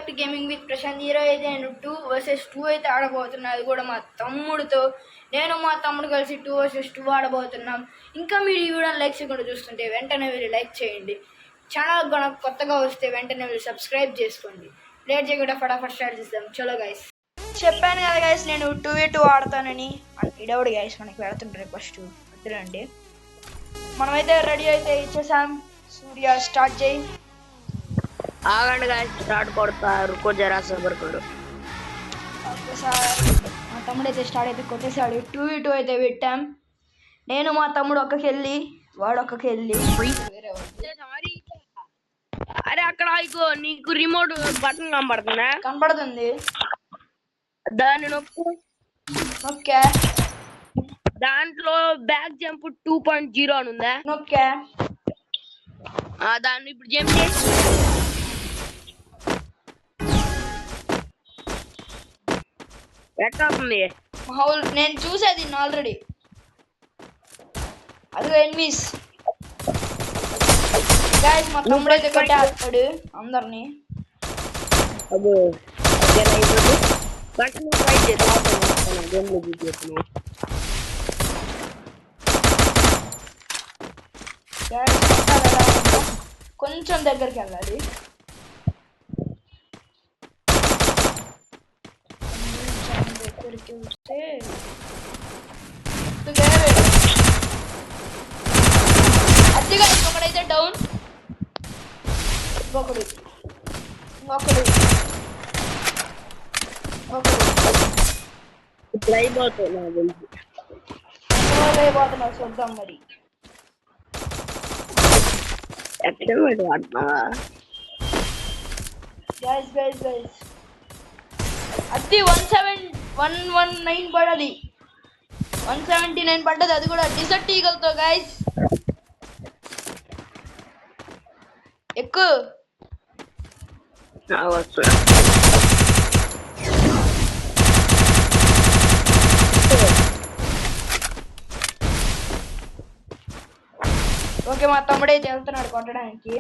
Back to gaming with Prashanth. ఈరోజు అయితే నేను 2 vs 2 అయితే ఆడబోతున్నా. అది కూడా మా తమ్ముడితో. నేను మా తమ్ముడు కలిసి 2 vs 2 ఆడబోతున్నాం. ఇంకా మీరు ఈ వీడియోని లైక్ చేయకుండా చూస్తుంటే వెంటనే వెళ్ళి లైక్ చేయండి. ఛానల్ కూడా కొత్తగా వస్తే వెంటనే వెళ్ళి సబ్స్క్రైబ్ చేసుకోండి. లేట్ చేయకుండా ఫటాఫట్ స్టార్ట్ చేద్దాం. చలో గైస్, చెప్పాను కదా గైస్ నేను 2v2 ఆడతానని. ఇడవుడు గైస్ మనకి పెడుతుంటారు ఫస్ట్ వద్దురండి. మనమైతే రెడీ అయితే ఇచ్చేసాం. సూర్య స్టార్ట్ చేయి. ఆగండి గాయస్, స్టార్ట్ కొడతా. రుకో జరా సబర్ కరో. ఒకసారి మా తమ్ముడు అయితే స్టార్ట్ అయితే కొట్టేసాడు. 2v2 అయితే పెట్టాం. నేను మా తమ్ముడు ఒక్కకి వెళ్ళి వాడు ఒక్కకి వెళ్ళి అరే అక్కడ ఇగో నీకు రిమోట్ బటన్ కనబడుతుందా? కనపడుతుంది. దాన్ని నొక్కు. నొక్కా. దాంట్లో బ్యాక్ జంప్ 2.0 అని ఉందా? నొక్కా. దాన్ని ఇప్పుడు జంప్ చేసి ఎట్లా అవుతుంది? నేను చూసేది ఆల్రెడీ. అదిగో ఎనిమిస్ గైస్, మా తమ్ముడు అయితే కొట్టేస్తాడు అందరినీ. అబ్బో కొంచెం దగ్గరికి వెళ్ళాలి. దగ్గరికి వస్తే అదిగా ఒకడైతే డౌన్. ఇంకొకడు ఇంకొకడు ఇప్పుడు అయిపోతున్నావు. చూద్దాం మరి. అది 119 పడది. 179 పడ్డది. అది కూడా డిసర్ట్ ఈగల్తో గైస్. ఎక్కువ ఓకే, మా తమ్ముడైతే వెళ్తున్నాడు కొట్టడానికి.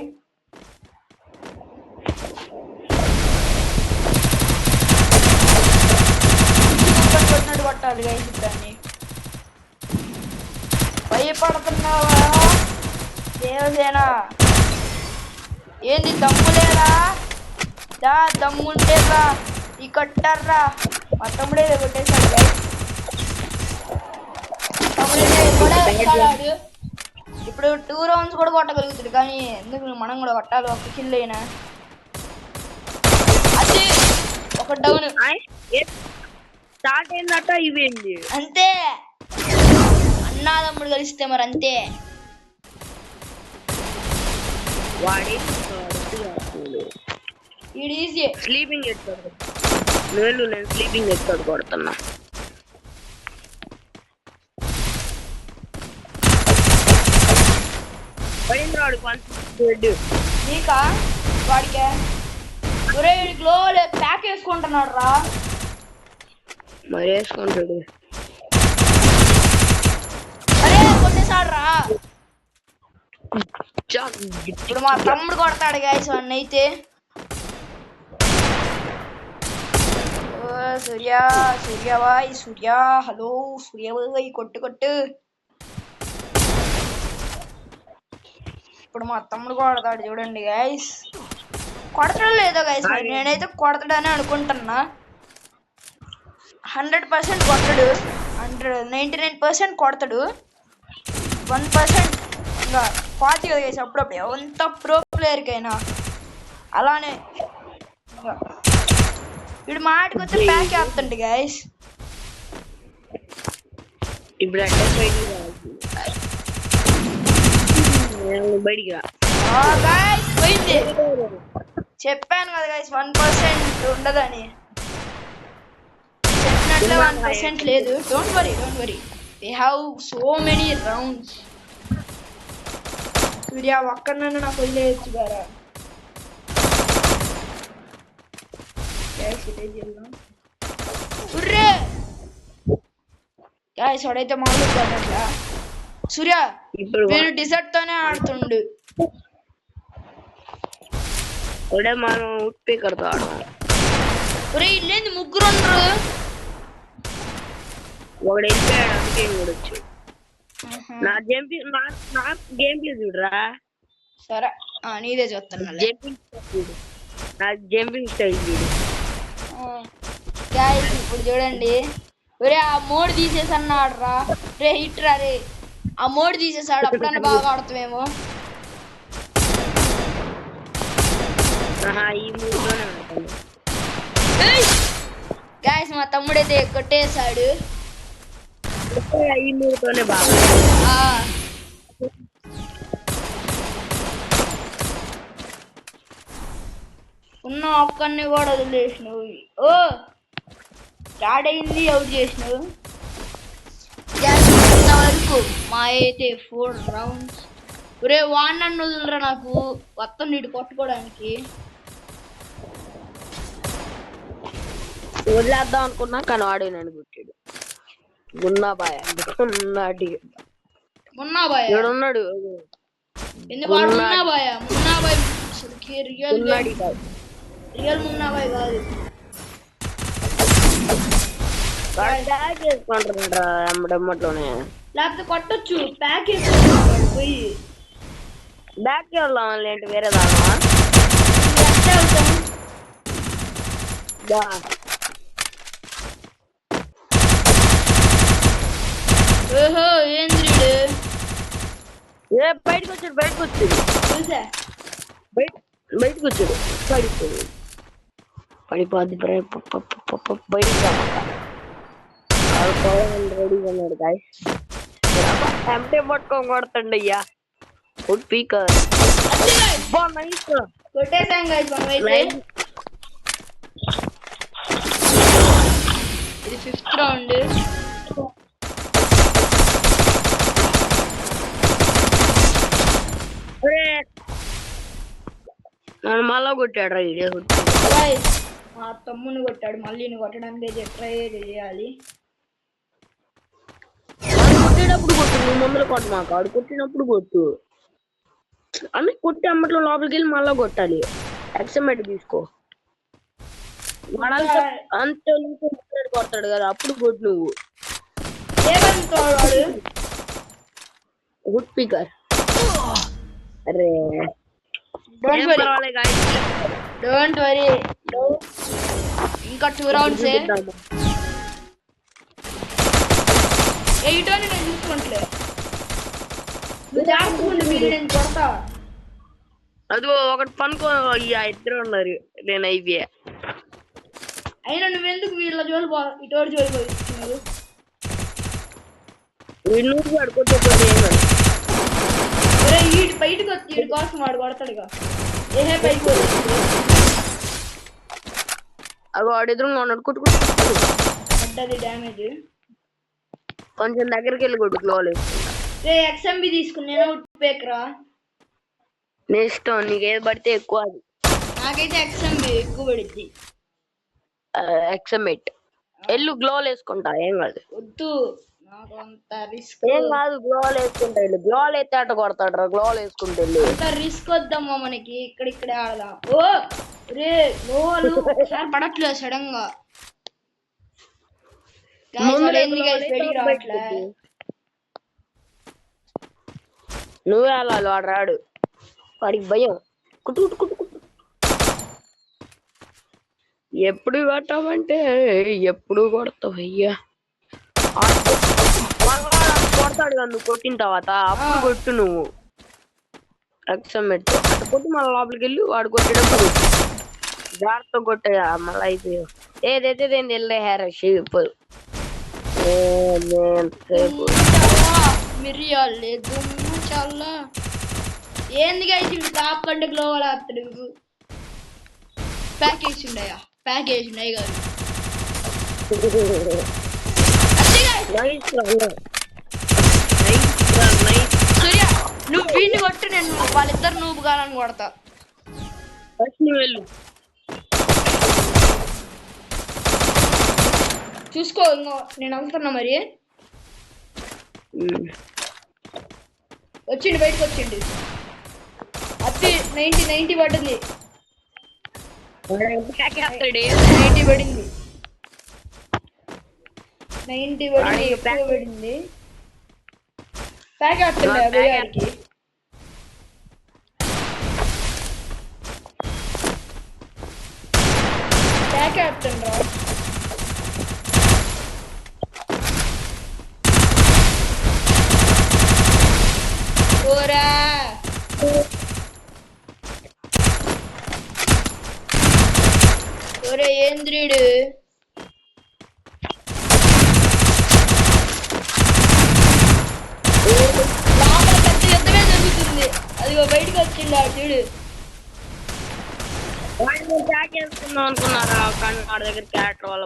కొట్టినట్టు కొట్టాలి గైస్. దాన్ని భయపడుతున్నావా దేవసేన? ఏంది దమ్ములేరా? దా దమ్ముంటేరా ఈ కట్టారా. మా తమ్ముడే కొట్టేశాడు గైస్. తమ్ముడే ఇప్పుడు 2 rounds కూడా కొట్టగలుగుతాడు. కానీ ఎందుకు మనం కూడా కొట్టాలి. ఒక కిల్ అయినా. అది ఒక డౌన్ స్టార్ట్ అయిందట. ఇవేంటి అంతే, అన్నాదమ్ముడు కలిస్తే మరి అంతే. వాడి ఈజీ స్లీపింగ్ ఎత్తాడు. నేను స్లీపింగ్ ఎత్తాడు కొడుతున్నా. పడింది వాడు నీకా వాడికే. ఒరే గ్లో ప్యాక్ వేసుకుంటున్నాడు రా. మరి వేసుకుంటాడు. అరే కొట్టేసాడు రా. ఇప్పుడు మా తమ్ముడు కొడతాడు గైస్ వాడిని అయితే. సూర్య సూర్యవాయ్ సూర్య హలో సూర్యవాయ్ కొట్టు కొట్టు. ఇప్పుడు మా తమ్ముడు కొడతాడు చూడండి గైస్. కొడతాడు లేదో గైస్, నేనైతే కొడతాడని అనుకుంటున్నా. 100% కొట్టడు. 99% కొడతాడు. 1% ఇంకా పాతి కదా గైస్. అప్పుడప్పుడు ఎంత ప్రో ప్లేయర్కైనా అలానే. వీడు మాటికి వస్తే ప్యాక్ వేస్తుంటే గైస్. ఇప్పుడు పోయింది. చెప్పాను కదా గైస్ 1% ఉండదని. చెప్పినట్లు 1% లేదు. Don't worry we have so many rounds. Surya ఒక్కడనన్ను నాకు వదిలేయచ్చు గారా. గైస్ వాడైతే మామూలు కొట్టట్లా. సూర్య వీడు డిసర్ట్ తోనే ఆడుతుండు. ఒరే మనం ఉప్పి కడతాడు. ఒరే ఇల్లేంది ముగ్గురు ఉండరు. ఒకడు వెళ్ళిపోయాడు అందుకే చూడొచ్చు. నా గేమ్ చూడరా. సరే నీదే చూస్తున్నా. నా జంపింగ్ స్టైల్ చూడు. ఇప్పుడు చూడండి. ఒరే ఆ మోడ్ తీసేసన్నాడు రా. రే ఇట్రా రే. ఆ మోడ్ తీసేసాడు. అప్పుడన్నా బాగా ఆడుతామేమో. ఈ మూడులోనే ఉంటాను. గాయస్ మా తమ్ముడైతే కొట్టేశాడు. ఈ మూడుతోనే బాగా ఉన్న ఒక్కడిని కూడా వదిలేసినావు. ఓ స్టార్ట్ అయింది అవుట్ చేసినావు. వరకు మా అయితే 4 rounds. ఒరే వాన్ నన్ను వదులరా, నాకు మొత్తం నీటి కొట్టుకోవడానికి. వదిలేద్దాం అనుకున్నా కానీ వాడే నన్ను కొట్టాడు. మున్నాబాయ్ మున్నాబాయ్ ఉన్నాడు. ఎందుకు మున్నాబాయ్? మున్నాబాయ్ రియల్ మున్నాబాయ్ కాదు. ఎమ్మటెమ్మట్లోనే లేకపోతే కొట్టొచ్చు. ప్యాక్ వేసుకుంటాడు పోయి. బ్యాక్ వెళ్దాం లేంటి వేరే దాకా. ఓహో ఏంది బయటకు వచ్చాడు. చూసా బయటకు వచ్చాడు. పడిపోద్ది బయటకు రెడీగా ఉన్నాడు. గాయస్ ఎంటే పట్టుకొని కొడతండి అయ్యా. పీకర్ కొట్టేసాం గాయస్. ఇది 5th round. నన్ను మళ్ళా కొట్టాడు. మా తమ్ముని కొట్టాడు. మళ్ళీ కొట్టడానికి ట్రై చేయాలి. కొట్టేటప్పుడు కొట్టు. నువ్వు ముందర కొట్టు. మాకు ఆడు కొట్టినప్పుడు కొట్టు. అన్నీ కొట్టి అమ్మట్లో లోపలికి వెళ్ళి మళ్ళా కొట్టాలి. ఎక్సమెట్ తీసుకో. అంత కొడతాడు కదా అప్పుడు కొట్టు. నువ్వు గుడ్ స్పీకర్. అరే డోంట్ వరీ. ఇంకా 2 rounds. ఎయిటోని నేను చూసుకుంటలే. నువ్వు జాగ్రత్తగా మీరు నేను కొడతా. అదిగో ఒకటి పనుకో. ఇద్దరు ఉన్నారు. నేను అయిపోయా. అయినా నువ్వెందుకు వీళ్ళ జోలు ఇటోడు జోలు పోయిస్తున్నారు? నువ్వు అడుకోకపోతే బయటకు వచ్చి వీడి కోసం వాడు కొడతాడుగా. ఏహే పైకి అవి వాడు ఎదురుగా ఉన్నాడు. కొట్టుకుంటుంది డ్యామేజ్. కొంచెం దగ్గరికి వెళ్ళి కొట్టు. గ్లోల్ XMB తీసుకుని నేను ఉట్టిపేకరా. నీ ఇష్టం. నీకు ఏది పడితే ఎక్కువ. అది నాకైతే XMB ఎక్కువ పడుద్ది. ఎక్సమెట్ ఎల్లు గ్లోల్ వేసుకుంటా. ఏం కాదు. వద్దు నాకు అంత రిస్క్. ఏం కాదు. గ్లోల్ వేసుకుంటా. గ్లోల్ అయితే అట్ట కొడతాడు రా. గ్లోల్ వేసుకుంటే అంత రిస్క్ వద్దమ్మా మనకి. ఇక్కడిక్కడే ఆడదాం. ఓ రే గ్లోల్ ఒకసారి పడట్లేదు సడన్ గా. నువ్వే వెళ్ళాలి. వాడు రాడు. వాడికి భయం. ఎప్పుడు కొట్టామంటే ఎప్పుడు కొడతావు అయ్యా. కొడతాడు కదా నువ్వు కొట్టిన తర్వాత. అప్పుడు కొట్టు నువ్వు. ఎక్సమెట్ అట్లా కొట్టి మళ్ళీ లోపలికి వెళ్ళి వాడు కొట్టేటప్పుడు జాగ్రత్త కొట్టా. మళ్ళీ అయిపోయావు. ఏదైతే దేని వెళ్ళే హెయిర్ షేప్ మిరియాలు లేదు చాలా. ఏంది గైస్ టాప్ కంటే గ్లోవల్ ఆపుతాడు. ప్యాకేజ్ ఉన్నాయా? ప్యాకేజ్ ఉన్నాయి కాదు. సూర్య నువ్వు వీడిని కొట్టు. నేను వాళ్ళిద్దరు నువ్వు కాలని కొడతా. చూసుకో. ఇంకో నేను వెళ్తున్నా మరి. వచ్చిండు బయటకు వచ్చిండు. అది 90 పడ్డది. ప్యాక్ వేస్తాడు 90 పడింది 90 పడింది ఎక్కువ పడింది ప్యాక్ వేస్తుండే అబ్బాయికి ప్యాక్ వేస్తుండ్రా ఓరా ఒరే ఏంద్రీడు లోపల పెద్ద యుద్ధమే జరుగుతుంది అదిగో బయటకు వచ్చిండు ఆ చూడు ప్యాక్ వేసుకుందాం అనుకున్నారా కానీ వాడి దగ్గర క్యారెక్టర్ వాళ్ళ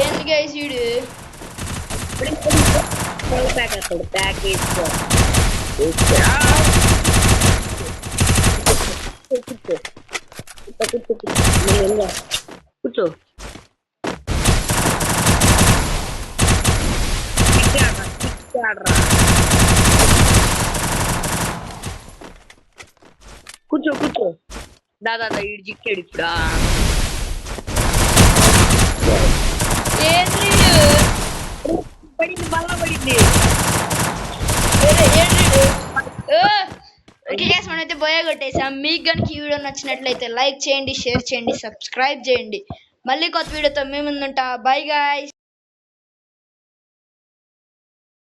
ఏంది గైస్ వీడు ప్యాక్ వేస్తాడు ప్యాక్ వేసుకో కూర్చో కూర్చో కూర్చో దాదా ఇటు చిక్కాడు ఇప్పుడు ఏంది పడింది బల్ల పడింది ఓకే గైస్ మనమైతే బోయా కొట్టేసాం మీకు కనుక ఈ వీడియో నచ్చినట్లయితే లైక్ చేయండి షేర్ చేయండి సబ్స్క్రైబ్ చేయండి మళ్ళీ కొత్త వీడియోతో మీ ముందుంటా బై గైస్